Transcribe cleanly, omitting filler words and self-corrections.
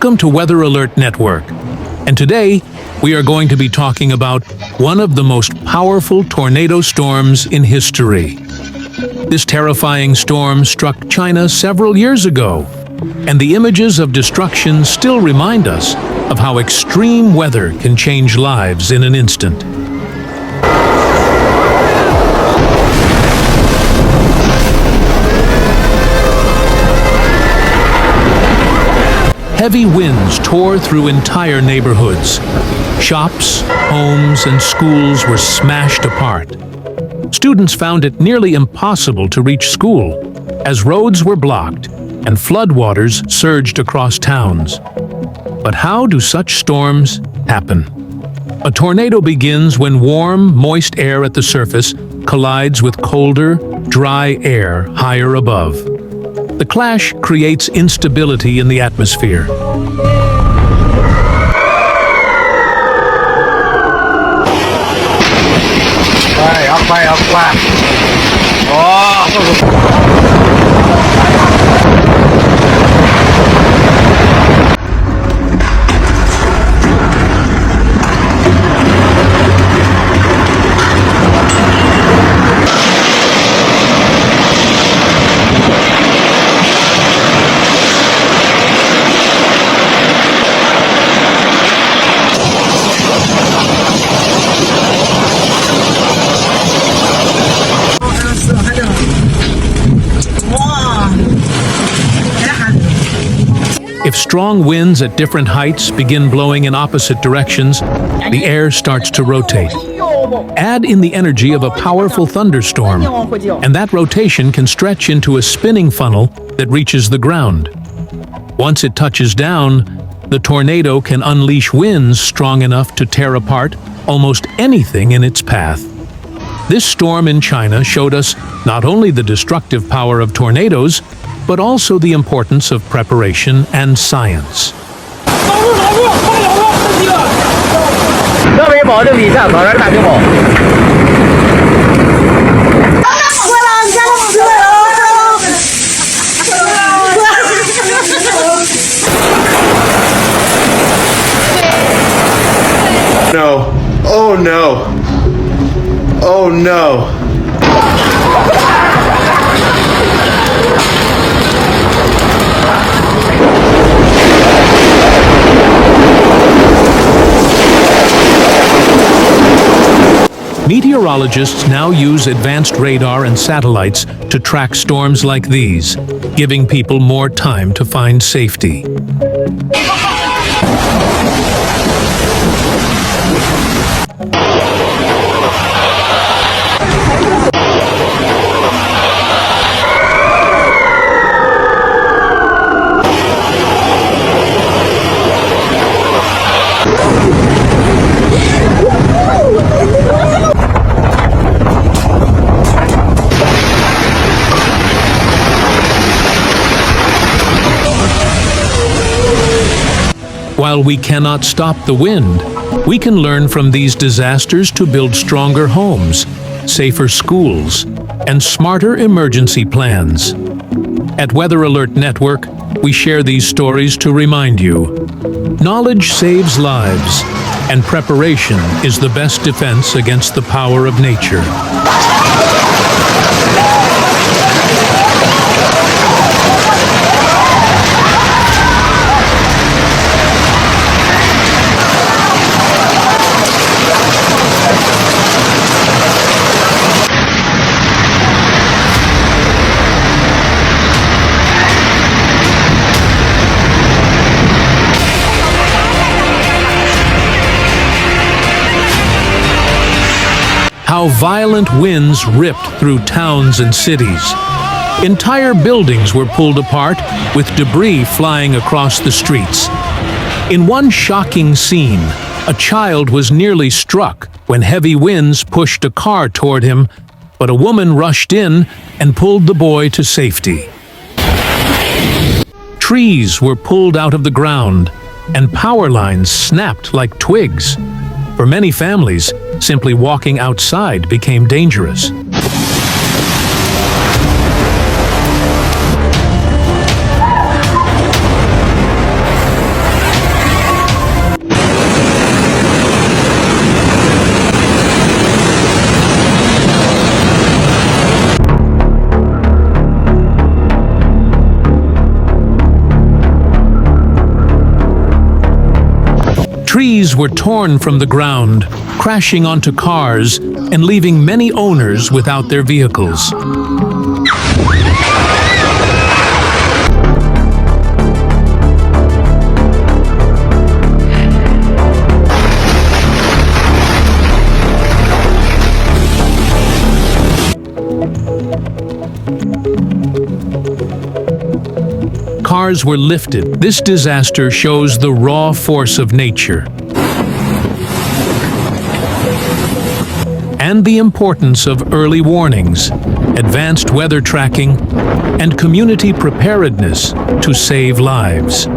Welcome to Weather Alert Network. And today, we are going to be talking about one of the most powerful tornado storms in history. This terrifying storm struck China several years ago, and the images of destruction still remind us of how extreme weather can change lives in an instant. Heavy winds tore through entire neighborhoods. Shops, homes, and schools were smashed apart. Students found it nearly impossible to reach school, as roads were blocked and floodwaters surged across towns. But how do such storms happen? A tornado begins when warm, moist air at the surface collides with colder, dry air higher above. The clash creates instability in the atmosphere. If strong winds at different heights begin blowing in opposite directions, the air starts to rotate. Add in the energy of a powerful thunderstorm, and that rotation can stretch into a spinning funnel that reaches the ground. Once it touches down, the tornado can unleash winds strong enough to tear apart almost anything in its path. This storm in China showed us not only the destructive power of tornadoes, but also the importance of preparation and science. No. Oh no. Oh no. Meteorologists now use advanced radar and satellites to track storms like these, giving people more time to find safety. While we cannot stop the wind, we can learn from these disasters to build stronger homes, safer schools, and smarter emergency plans. At Weather Alert Network, we share these stories to remind you: knowledge saves lives, and preparation is the best defense against the power of nature. How violent winds ripped through towns and cities. Entire buildings were pulled apart, with debris flying across the streets. In one shocking scene, a child was nearly struck when heavy winds pushed a car toward him, but a woman rushed in and pulled the boy to safety. Trees were pulled out of the ground, and power lines snapped like twigs. For many families, simply walking outside became dangerous. Trees were torn from the ground, crashing onto cars and leaving many owners without their vehicles. Cars were lifted. This disaster shows the raw force of nature and the importance of early warnings, advanced weather tracking, and community preparedness to save lives.